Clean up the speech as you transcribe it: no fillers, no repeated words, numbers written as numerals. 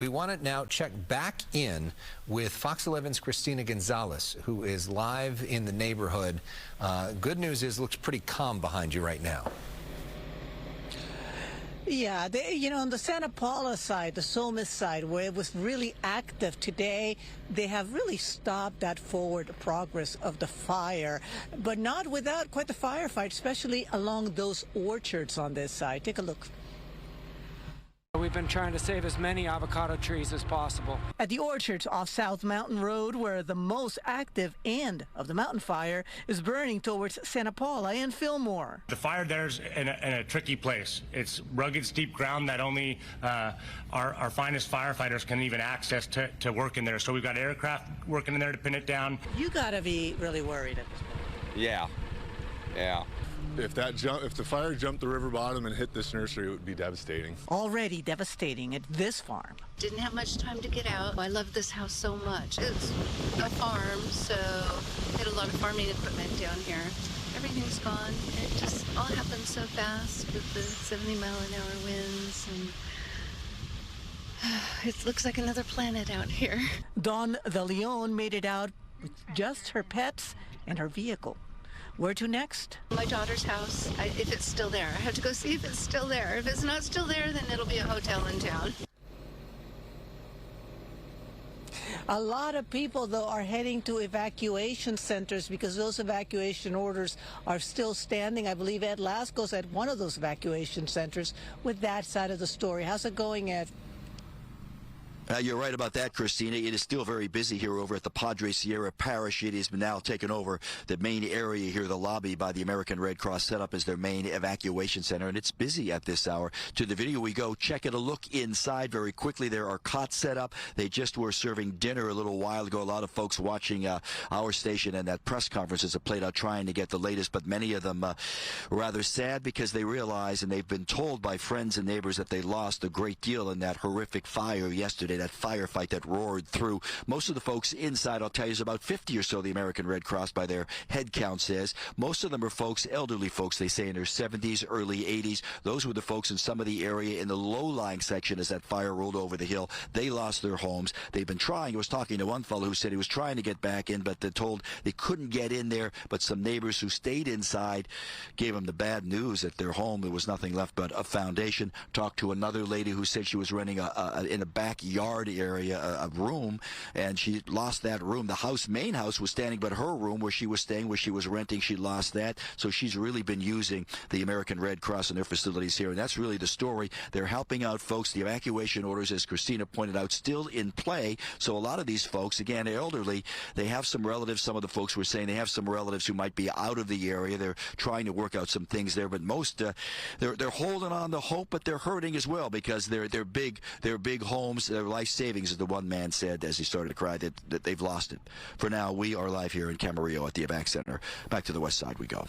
We want to now check back in with Fox 11's Christina Gonzalez, who is live in the neighborhood. Good news is, looks pretty calm behind you right now. Yeah, on the Santa Paula side, the Somis side, where it was really active today, they have really stopped that forward progress of the fire, but not without quite the firefight, especially along those orchards on this side. Take a look. We've been trying to save as many avocado trees as possible. At the orchards off South Mountain Road, where the most active end of the mountain fire is burning towards Santa Paula and Fillmore. The fire there's in a tricky place. It's rugged, steep ground that only our finest firefighters can even access to work in there. So we've got aircraft working in there to pin it down. You got to be really worried at this point. Yeah. If the fire jumped the river bottom and hit this nursery, it would be devastating. Already devastating at this farm. Didn't have much time to get out. I love this house so much. It's a farm, so we had a lot of farming equipment down here. Everything's gone. It just all happened so fast with the 70-mile-an-hour winds, and it looks like another planet out here. Dawn the Leon made it out with just her pets and her vehicle. Where to next? My daughter's house, if it's still there. I have to go see if it's still there. If it's not still there, then it'll be a hotel in town. A lot of people, though, are heading to evacuation centers because those evacuation orders are still standing. I believe Ed Lasco's at one of those evacuation centers with that side of the story. How's it going, Ed? You're right about that, Christina. It is still very busy here over at the Padre Sierra Parish. It has now taken over the main area here, the lobby by the American Red Cross, set up as their main evacuation center, and it's busy at this hour. To the video we go. Check it a look inside very quickly. There are cots set up. They just were serving dinner a little while ago. A lot of folks watching our station and that press conference as it played out trying to get the latest, but many of them rather sad because they realize, and they've been told by friends and neighbors, that they lost a great deal in that horrific fire yesterday, that firefight that roared through. Most of the folks inside, I'll tell you, is about 50 or so, the American Red Cross by their head count says. Most of them are folks, elderly folks, they say, in their 70s, early 80s. Those were the folks in some of the area in the low-lying section as that fire rolled over the hill. They lost their homes. They've been trying. I was talking to one fellow who said he was trying to get back in, but they're told they couldn't get in there. But some neighbors who stayed inside gave them the bad news at their home. There was nothing left but a foundation. Talked to another lady who said she was renting in a backyard area, a room, and she lost that room. The main house was standing, but her room where she was staying, where she was renting, she lost that. So she's really been using the American Red Cross and their facilities here, and that's really the story. They're helping out folks. The evacuation orders, as Christina pointed out, still in play. So a lot of these folks, again, elderly, they have some relatives. Some of the folks were saying they have some relatives who might be out of the area. They're trying to work out some things there, but most they're holding on to hope, but they're hurting as well because they're big homes, their life savings, as the one man said as he started to cry, that they've lost it. For now, we are live here in Camarillo at the Evac Center. Back to the west side we go.